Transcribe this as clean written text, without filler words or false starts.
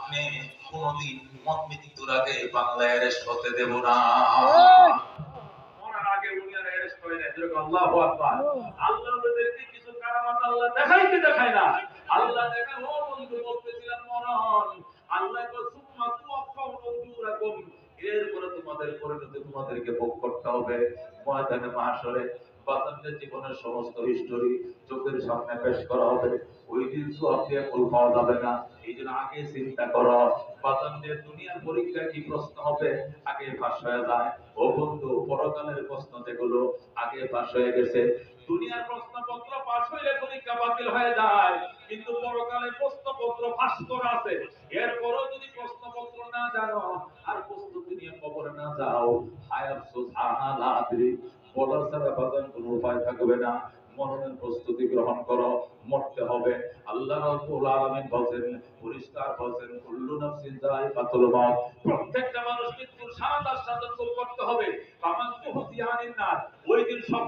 আপনি কোনদিন মৃত্যুর আগে বাংলায় অ্যারেস্ট হতে দেব না। মরার আগে উনি আর অ্যারেস্ট করে না। আল্লাহু আকবার। আল্লাহ ওদেরকে কিছু কারামাত আল্লাহ দেখায় না। আল্লাহ দেখায়, ও বন্ধু বলতেছিলাম মরণ, আল্লাহ কো সুম্মা তুওয়াফাউ উজুরাকুম, এরপরে তোমাদের পরিণতি তোমাদেরকে ভোগ করতে হবে ময়দানে মাহশরে। বাতানদের জীবনের সমস্ত হিস্টোরি চোখের সামনে পেশ করা হবে। ওই দিন সওয়াব দিয়ে ফুল পাওয়া যাবে না। এই জন্য আগে চিন্তা করো, বাতানদের দুনিয়ার পরীক্ষা কি প্রশ্ন হবে আগে ফাঁস হয়ে যায়। ও বন্ধু, পরকালের প্রশ্ন যেগুলো আগে ফাঁস হয়ে গেছে। দুনিয়ার প্রশ্নপত্র পাস হইলে পরীক্ষা বাতিল হয়ে যায়, কিন্তু পরকালের প্রশ্নপত্র ফাঁস করা আছে। এরপরও যদি প্রশ্নপত্র না জানো আর প্রস্তুতি নিয়ে কবরে না যাও, হায় আফসোস, আলা আদরি, বলার ছাড়া বাজার কোনো উপায় থাকবে না। মরণের প্রস্তুতি গ্রহণ করো, মরতে হবে। আল্লাহ রাব্বুল আলামিন বলেন, পরিষ্কার বলেন, কুল্লু নাফসিন যায়িকাতুল মাউত, প্রত্যেকটা মানুষ মৃত্যুর স্বাদ আস্বাদন করতে হবে। ফামান তুহজিয়ানিন নার, ওই দিন সকল